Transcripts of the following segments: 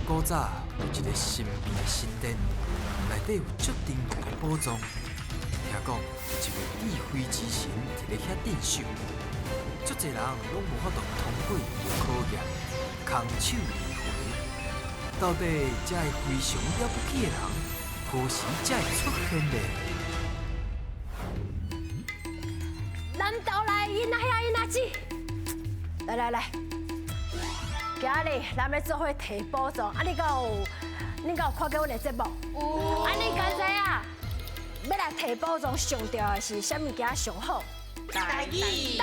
古早有一个神秘的神殿，内底有足珍贵的宝藏。听讲有一位智慧之神伫咧遐镇守，足侪人拢无法度通过伊的考验，空手而回。到底这个非常了不起的人，何时才会出现呢？咱倒来因那遐因那子，来，今日咱要做伙摕宝藏，你敢有看过阮的节目？有。你敢知啊？要来摕宝藏，上重要的是啥物件上好？台语，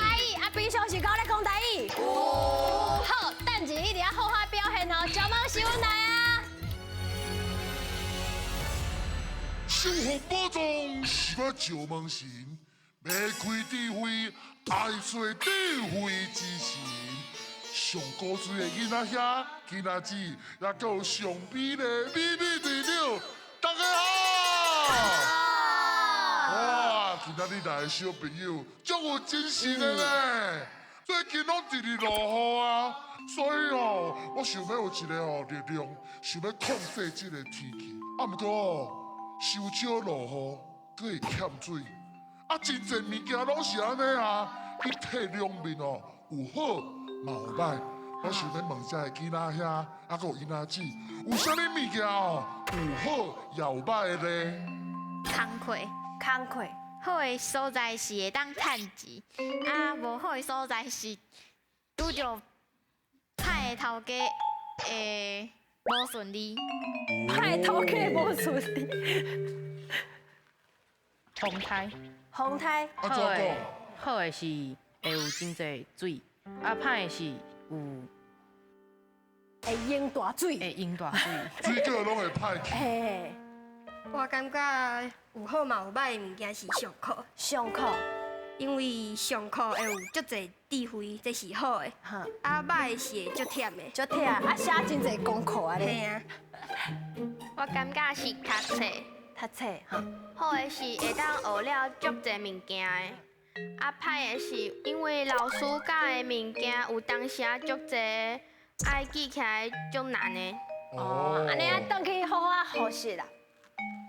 平常时讲咧讲台语。好，等一定要好好表现哦，招满是阮来啊！守护宝藏是我招门神，要开智慧，爱做智慧之神。上古锥的囡仔遐，囡仔子，也有上美的美美队长，大家好！哇，今仔日来的小朋友，足有精神的咧。最近拢直直落雨啊，所以我想要有一个力量，想要控制这个天气。啊，不过收少落雨，佫会欠水。啊，真侪物件拢是安尼啊，伊体两面有好嘛有歹。我想要问这个囡仔遐，啊，佮有囡仔子，有啥物物件有好也有歹的咧？工课，好的所在是会当趁钱，啊，无好的所在是拄着歹的头家会无顺利。歹头家无顺利。风台啊，怎讲？好的是会有真侪水，啊，歹的是有会淹大水。会淹大水。水果拢会歹去。嘿，我感觉有好嘛有歹的物件是上课，上课，因为上课会有足侪智慧，这是好的。哈，啊，歹的是会足忝的。足忝，啊，写真侪功课啊嘿咧，啊，我感觉是读册，读册哈，好的是会当学了足侪物件的，啊，歹的是因为老师教的物件有当时啊足侪，爱记起来足难的。哦，安尼啊，倒去好好学习啦。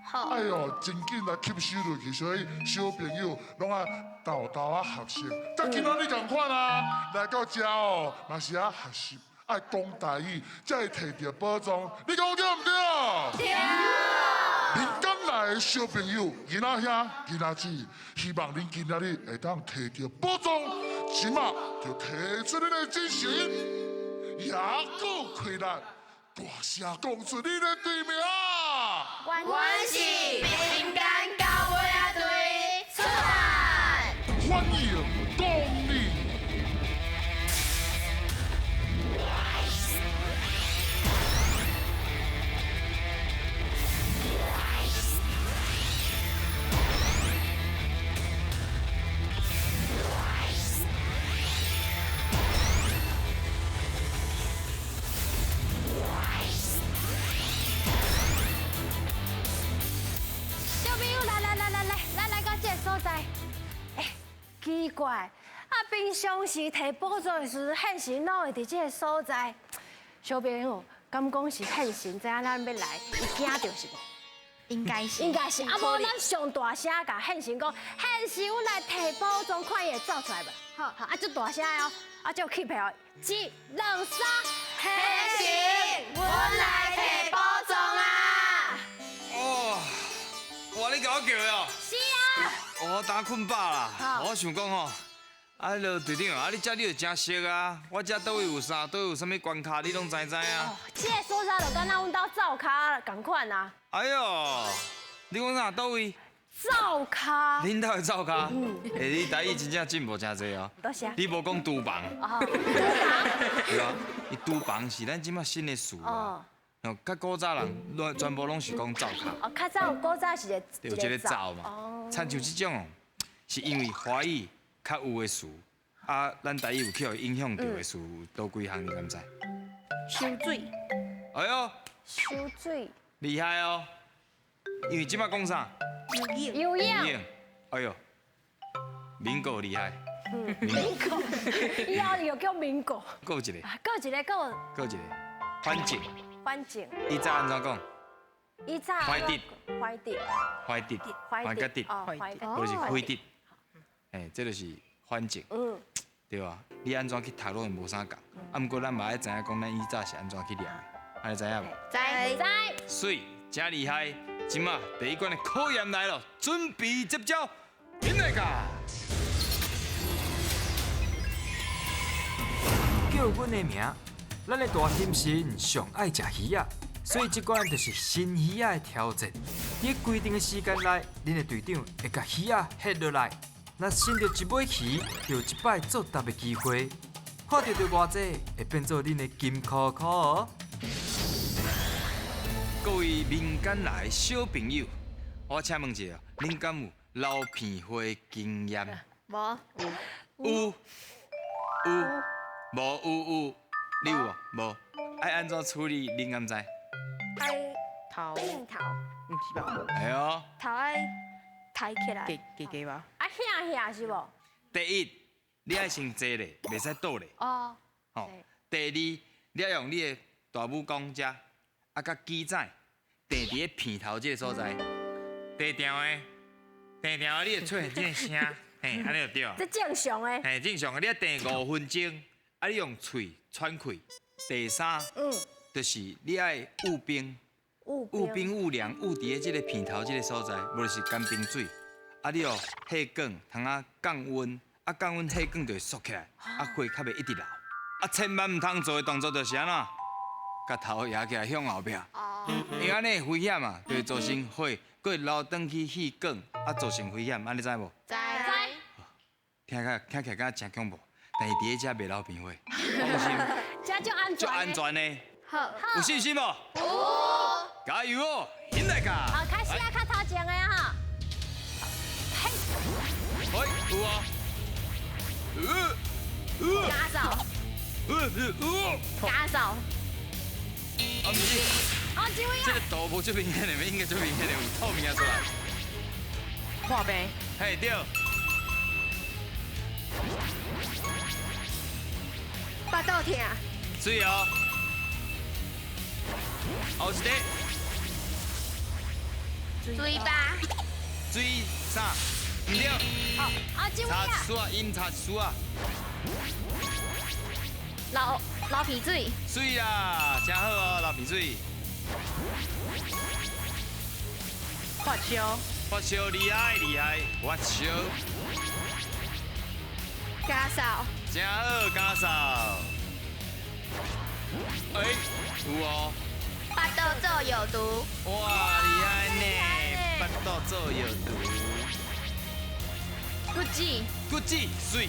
好，哎呦，真紧来吸收落去，所以小朋友拢爱豆豆啊学习。则今仔日共款啊，来到遮哦，嘛是啊学习，爱讲台语，才会摕到宝藏。你讲对唔对？对。民间来的小朋友，囡仔兄、囡仔子，希望恁今仔日会当摕到宝藏，即马就提出恁的精神，也够开力，大声讲出恁的队名。阮是民间交尾队出战。欢迎光临。小朋友，来，来到这个所在。奇怪，平常时摕宝藏的时，汉神哪会伫这个所在？小朋友，敢讲是汉神知影咱要来，伊惊着是无？应该是，应该是，啊无咱上大声甲汉神讲，汉神，阮来摕宝藏，看伊会走出来无？好，啊，就大声哦，啊，就起票，一、二、三，汉神，阮来摕宝藏啊！哦，哇！你甲我叫的哦。是啊。我当困饱啦好。我想讲吼，啊，罗队长啊，你遮你就真熟啊。我遮倒位有啥，倒位有啥物关卡，你拢知啊。这个所在就敢若阮兜灶骹共款啊。哎呦，你讲啥倒位？灶骹。恁兜的灶骹，你台语真正进步真济哦。多谢。你无讲厨房，哦，对啊，伊厨房是咱即马新的词啊。哦，较古早人全部拢是讲灶骹。哦，较早古早是就有一个灶嘛，亲像这种哦，是因为华语较有的词，啊，咱台语有去互影响到的词有多几项，你敢知？收水，哎呦，收水。厉害哦！因为即马讲啥？游泳。哎呦，民国厉害。民国，以后又叫民国。还有一个，啊，搁一个，搁还有一个，反正反正伊早安怎讲？伊早怀迪，怀迪，怀迪，怀甲迪，哦，怀迪，或是怀迪。哎，这就是反正，嗯，对吧？你安怎去读拢无啥共，啊，毋过咱嘛爱知影讲咱以早是安怎去念的，安尼知影无？在水真厉害，即马第一关的考验来了，准备接招，进来噶！叫阮的名，咱的大天神上爱食鱼仔，所以这关就是新鱼仔的挑战。伫规定的时间内，恁的队长会甲鱼仔下落来。若伸到一尾鱼，就有一摆作答的机会。看到对偌济，会变做恁的金箍箍哦。各位民间来的小朋友，我请问一下，恁敢有捞片花的经验？无有，无有，你有啊？无，爱安怎处理？恁敢知？爱头顶头，唔是吧？哎呦，头爱抬起来，加吧。啊遐是无？第一，你爱先坐咧，袂使倒咧。哦，吼。第二，你要用你的大拇公遮，啊，甲鸡仔垫伫咧片头这个所在，地条的，你会出现这个声，嘿，安尼就对啊。这正常的。嘿，正常的，你要垫5分钟，啊，你用喙喘气。第三，就是你爱捂冰，捂冰捂凉，捂伫咧这个片头这个所在，无就是干冰水。啊，你哦火降，通啊降温，啊降温火降就会缩起来，啊火较袂一直流。啊，千万唔通做的动作就是安怎，甲头压起来向后壁，因为安尼危险嘛，就会造成火，佫会流转去气降，啊造成危险，安尼知无？在听起来敢真恐怖，但是伫咧遮袂流片火，放心，这就安全。足安全的，好，有信心无？加油哦，现在噶！好，开始啊，较头前的哈。喂，有啊。加手，加手，啊，不是，哦，这位啊，这个图无最明显的，应该最明显的有透明啊出来。看呗。嘿，对。巴肚疼，水哦。后一个，嘴巴，水啥？唔对，哦，啊，这位擦啊，梳啊，饮擦梳啊。流鼻水，水啦，真好哦，流鼻水。发烧，发烧厉害厉害，发烧。加手，真好，加扫。哎，有哦。巴肚做有毒，哇，厉害呢！巴肚做有毒。骨子，骨子水，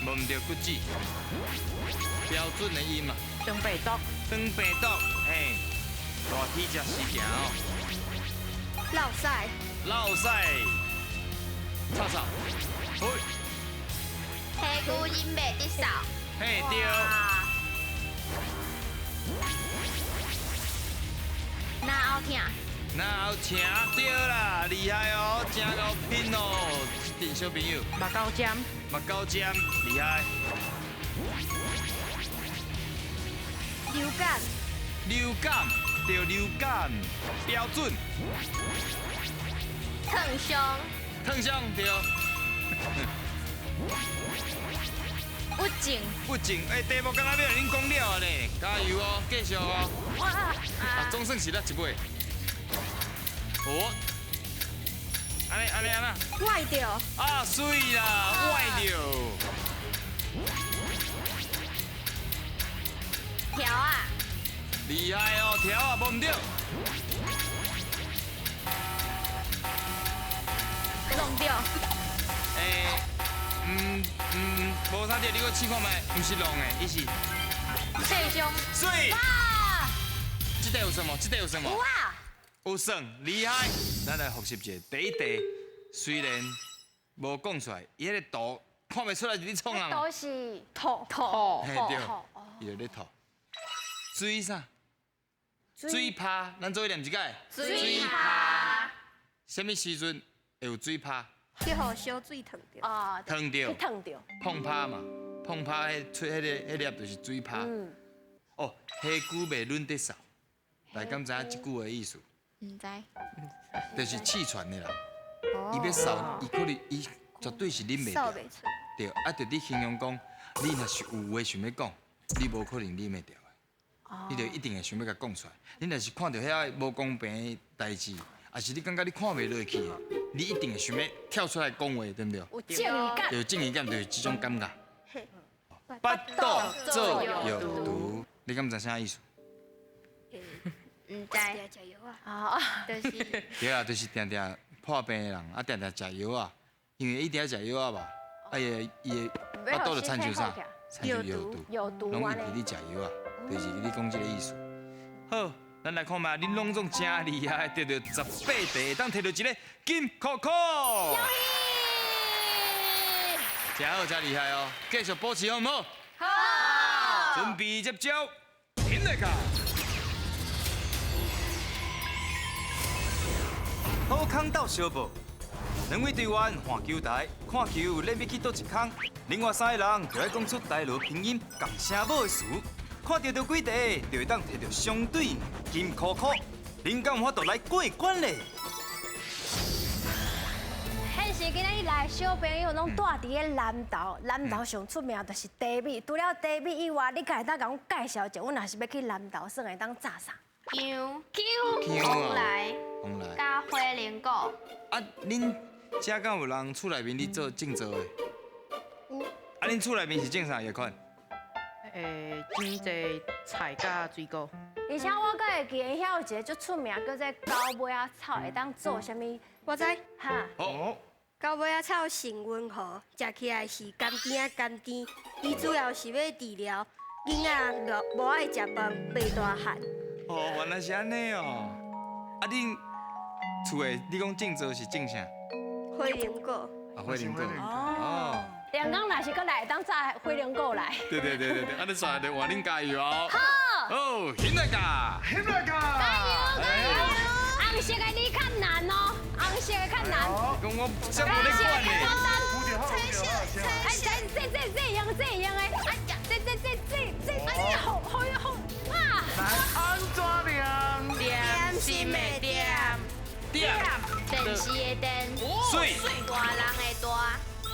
无唔对骨子，标准的音嘛。长白毒，长病毒，嘿，大体食时行哦。落屎，落屎，擦擦，嘿，黑姑饮袂得少，嘿对，哪后疼，然后请对啦，厉害哦，真够拼哦，一定小朋友，目高尖，目高尖，厉害。流感，流感，对流感，标准。烫伤，烫伤对。不净，不净，题目刚刚要恁讲了呢，加油哦，继续哦。啊，总算是咱一尾。哦，安尼，歪掉，啊，水啦，歪掉。条啊，厉害哦，条啊，无唔对。弄掉，无啥对，你搁试看卖，唔是弄的，伊是最凶，水。啊，这题有算无？这题有算无？哇，有算，厉害。咱来复习一下，第一题虽然无讲出来，伊迄个图看袂出来是你创啊嘛。都是吐，嘿对，伊就咧吐。水啥？水泡，咱做念一解。水泡，什么时阵会有水泡？去互小水烫着，啊，烫着去，烫着，碰泡嘛，碰泡迄出迄粒就是水泡。哦，黑姑袂轮得少，来，敢知影即句的意思？唔知。就是气喘的啦。哦伊要扫，伊可能伊绝对是啉袂掉。扫袂出。对，啊，着你形容讲，你若是有话想要讲，你无可能啉会掉的。你着一定会想要甲讲出来。你若是看到遐无公平的代志，也是你感觉你看袂落去的，你一定会想要跳出来讲话，对不对？有正义感。有正义感，就是这种感觉。巴肚做有毒，你敢知啥意思？唔知，食药啊。啊，就是对啊，就是定定破病的人，啊定定食药啊，因为伊定食药啊吧，伊的巴肚就产生啥？产生有毒，有毒拢安尼。引起你食药啊，就是你讲这个意思。好，咱来看嘛，恁拢总真厉害，得到18题，当摕到一个金扣扣。真好，真厉害哦！继续保持好唔好？好。准备接招，停来卡。好康到小报，两位队员换球台，看球恁要去倒一空，另外3个人就要讲出台罗拼音共声母的词，看到几题就会当摕到相对金扣扣，恁敢有法度来过关嘞？迄时今仔日来的小朋友拢住伫个南投，南投上出名就是茶米。除了茶米以外，你家会当甲阮介绍一下，阮若是要去南投，算会当炸啥？姜、姜红来、红来。加花莲果。啊，恁遮敢有人厝内面咧做种植的？有。啊，恁厝内面是种啥药款？真济菜甲水果。而且我阁会记，因遐有一个足出名，叫做高尾仔草，会当做啥物？我知。哈，哦。高尾仔草性温和，食起来是甘甜啊甘甜。伊主要是要治疗囡仔无爱食饭、胃大汗。哦，原来是安尼哦。啊，恁厝的你讲种植是种啥？花莲果。啊，花莲果。哦。阳光若是搁来，会当炸花莲果来。对，啊，你刷就换恁加油哦。好。哦，现在加。现在加加油！红色的你较难哦，红色的较难。讲我真无咧管呢。这样的，哎呀，这，哎呀，好啊！安怎样？点心的点，电视的电，水，大人的大，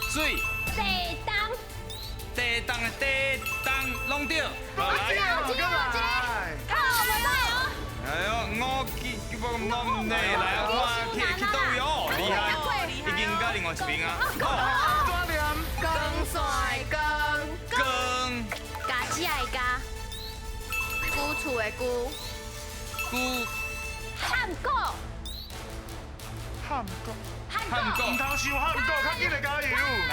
水，地当，地当的地当弄掉。好来。好袂歹哦。哎呦，我来啊，看去倒位哦，厉害，已经加另外一边啊。安怎样？光线的光，光，家己的家，古厝的古，古，汉果，汉果，汉果，唔通想汉果，较紧来加油！来，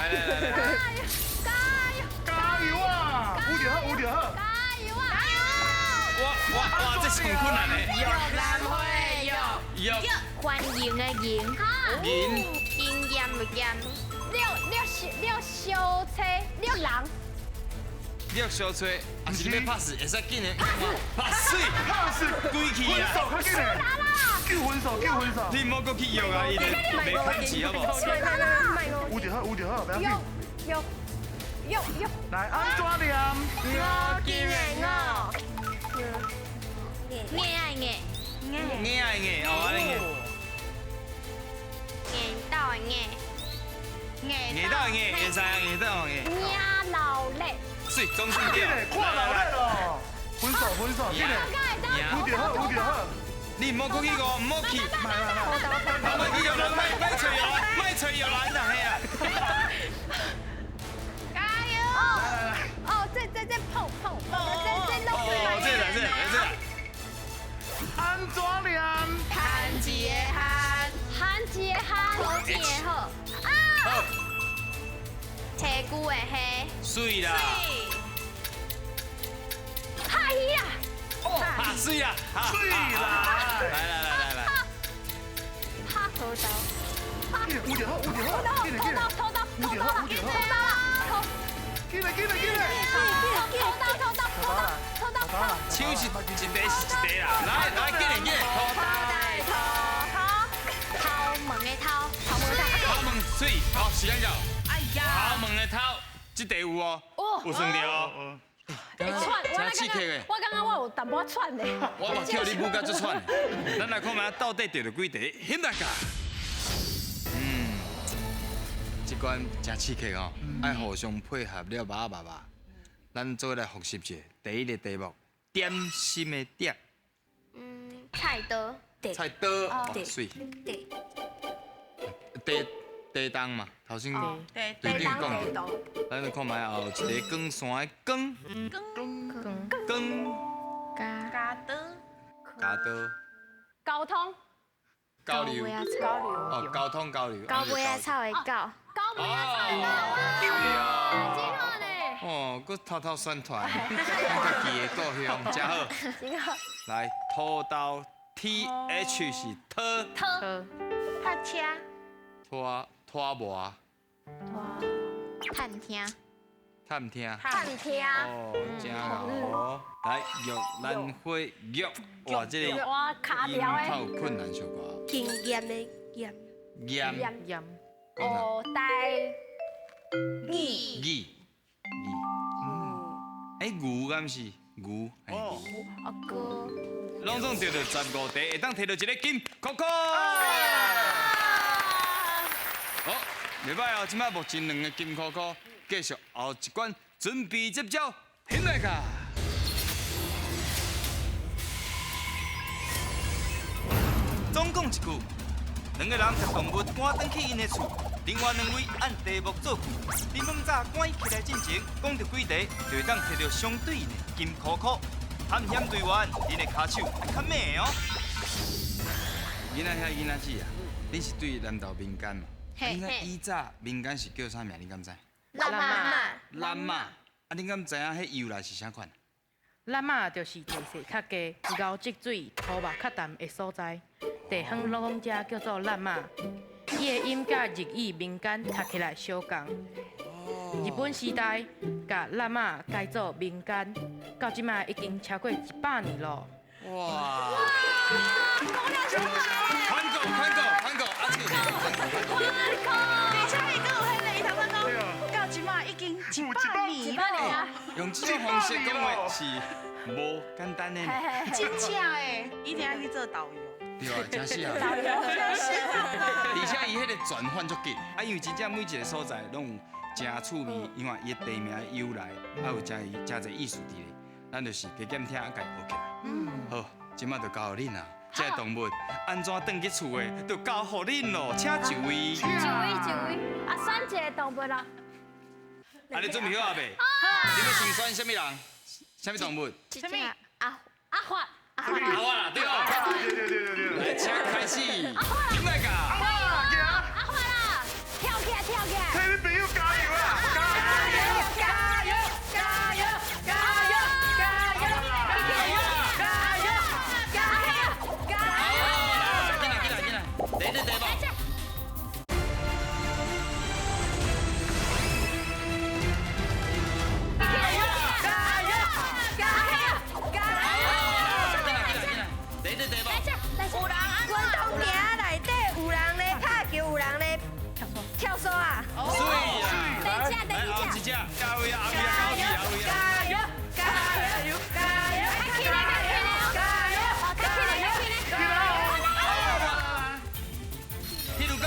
加油啊！有就好。哇，这是很困难的。玉兰花的玉，玉，欢迎的迎，银，应验的验，六小车，六人，六小吹，还是要拍死，会使紧的。拍水，归去啊！分手，较紧嘞！叫分手。你莫搁去约啊，伊就袂看钱好无？有就好，不要紧。玉，来，安怎样？五金的五，硬爱硬，硬爱硬，哦，安尼硬。硬到的硬，硬到硬，会使啊，硬到硬。领老累，水，总算对。看老累咯。分手，紧嘞！有就好。你唔好过去个，唔好去。莫去摇人，莫吹摇人，莫吹摇人啊！嘿啊！加油！哦，这碰，这弄这。安怎样？汉字的汉，韩籍的韩，好字的好，好，车久的黑，水啦，哈伊啊，啊水啦，水啦！来，哈头刀，有就好，偷刀，紧嘞！手是一题是一题啦，来，紧嘞！头毛的头，头毛水，好，时间到。哎呀，头毛的头，这题有哦，有算着哦。会喘，我刚刚我有淡薄喘的。我嘛叫你舞到足喘，咱来看卖到底得了几题，现在噶。这关真刺激哦，爱互相配合了麻麻麻。咱做来复习一下第一个题目，点心的点，菜刀，菜刀，哦，水，地当嘛，头先对对讲的。咱来看卖后一个光线的光，加刀，加刀，交通，交流，哦，交通交流，高尾仔草的高，高尾仔菜的哦，真好呢。哦，佮偷偷宣传，家己的故乡，真好。真好。来，土豆 TH 是拖踏车，拖磨，探听，探听。探听。哦，真好。来，玉兰花玉，哇，这个我卡音条较有的。困难小可。经验的验，盐盐哦，带鱼，牛敢是牛？哦哥，拢总对到15题，会当摕到一个金扣扣。好，袂歹哦，即摆目前2个金扣扣，继续后一关，准备接招，现在卡。总讲一句，2个人甲动物赶转去因的厝，另外2位按题目做句，你们早赶起来进前，讲到几题，就会当摕到相对应的金扣扣。探险队员，恁的骹手要较猛哦。囡仔遐囡仔姊啊，你是对南投民间嘛？嘿应该以早民间是叫啥名？你敢知？浪漫，蓝马。啊，你敢知影迄由来是啥款？咱嘛就是地势较低、高积水、土木较淡的所在，地方拢遮叫做咱嘛。伊的音甲日语民间读起来相共。日本时代，甲咱嘛改做民间，到即卖已经超过100年咯。哇！宽狗，阿手而且伊阁有迄个，伊头先讲，到即马已经100年了，用这种方式讲话是无简单的呢。真正的，伊定去做导游。对啊，真是啊。而且伊迄个转换足紧，啊，因为真正每一个所在拢有真趣味，因为伊的地名的由来，还有真侪意思伫咧，咱就是加减听，家学起来。好，即马就交互恁啊。这个动物安怎转去厝的，就交互恁咯，请就位。一位，啊，选一个动物啦。啊，你准备好啊未？你要先选什么人？什么动物？什么？阿花，阿花啦，对哦。来，请开始。现在噶。阿花啦，跳起来！替你朋友加油啊！跳绳啊！等一下，加油啊！加油！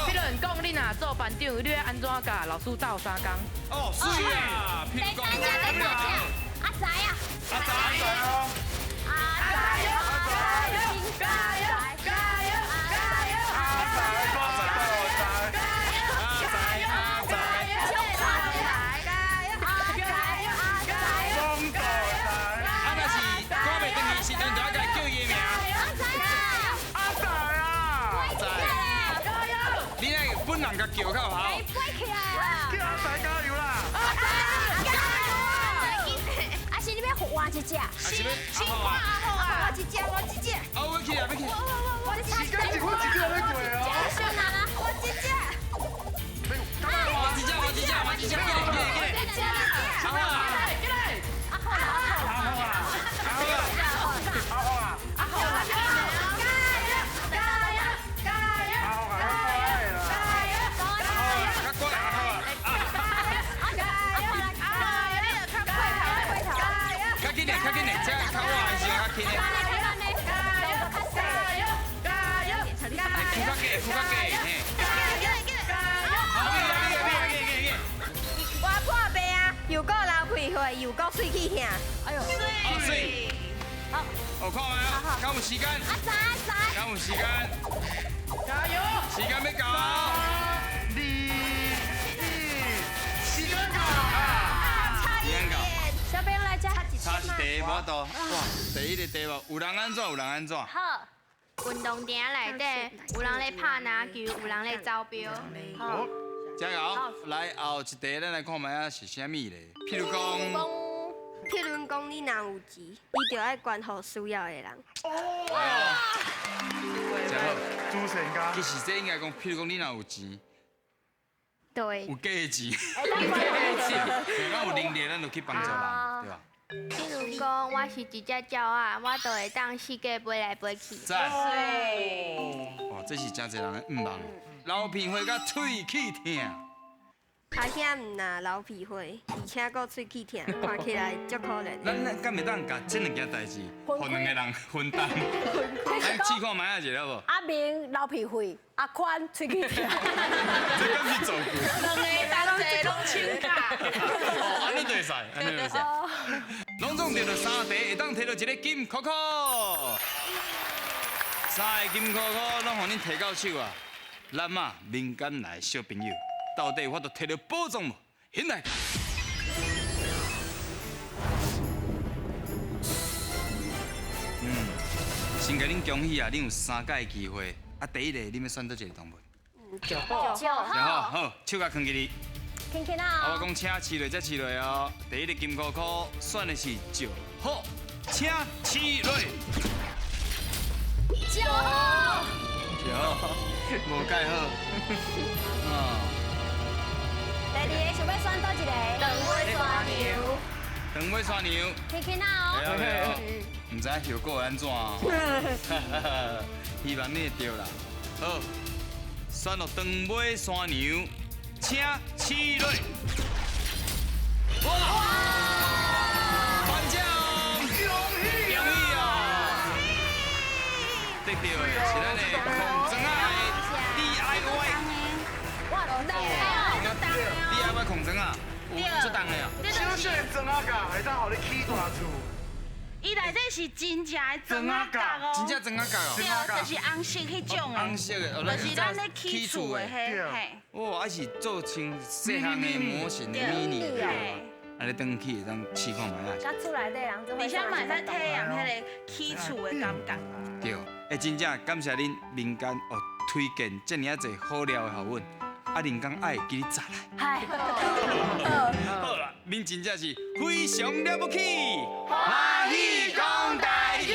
迄人讲你若做班长，你要安怎甲老师斗相共？哦，是啊，譬如讲，阿仔啊！阿仔。本人甲叫较好。叫阿仔加油啦！啊是你要换一只？啊是要阿好啊？我一只。哦，要去啊，要去。时间是我一个人过哦。我一只。我一只，给你。阿好啊。付较低，嘿。我破病啊，又够流鼻血，又够喙齿痛。哎呦，哦，水。好，哦，看卖啊，敢有时间？阿仔阿仔，敢有时间？加油！时间要到。 小朋友来吃。差一题无多，哇，第一个题目有人安怎，有人安怎？好，运动场内底有人咧拍篮球，有人咧走标。好，加油！来后一题，咱来看卖啊是啥物咧？譬如讲，譬如讲，你若有钱，你就爱捐予需要的人。真好。主持人家，其实这应该讲，譬如讲你若有钱，对有，假的钱，有假的钱，咱有能力，咱就去帮助人，对吧？譬如讲我是一只鸟仔，我就会当世界飞来飞去。赞。哦，这是真侪人的愿望。流鼻血甲喙齿痛。阿兄唔若流鼻血，而且佫喙齿痛，看起来足可怜。咱敢会当甲这两件代志，互两个人分担？来试看卖啊，一个无？阿明流鼻血，阿宽喙齿痛。这敢是做过？两个同齐拢请假。哦，安尼就会使，安尼就会使。拢总得到3题，会当摕到一个金箍箍。3个金箍箍拢互恁摕到手啊！咱嘛民间来小朋友，到底有法度摕到宝藏无？现在。先甲恁恭喜啊！恁有3届的机会。啊，第一个恁要选择一个动物。九好，好，手甲放进去。轻轻啊，啊我讲请饲落再饲落哦。第一个金箍箍选的是石好，请饲落。九号，石好，无介好。哦，第二个想要选倒一个？长尾山牛，长尾山牛。轻轻啊会哦。哦，唔知效果会安怎哦。希望你会对啦。好，选到长尾山牛，请饲落。哇！颁奖！恭喜哦！得到的是咱的孔庄仔的 DIY。哇，DIY 孔庄啊，有出档的啊。小小的庄仔角会当互你起大厝。伊内底是真正的庄仔角哦，真正庄仔角哦。对，就是红色迄种的，红色的，就是咱咧起厝的迄，嘿，哦，还是做成细项的模型的 mini 的，安尼登去会当试看卖啊。甲厝内底人做。而且嘛会使体验迄个起厝的感觉。对，哎，真正感谢恁民间哦推荐这么啊侪好料的好运，啊，人工爱记你早来。嗨，好啦，恁真正是非常了不起，欢喜讲大义。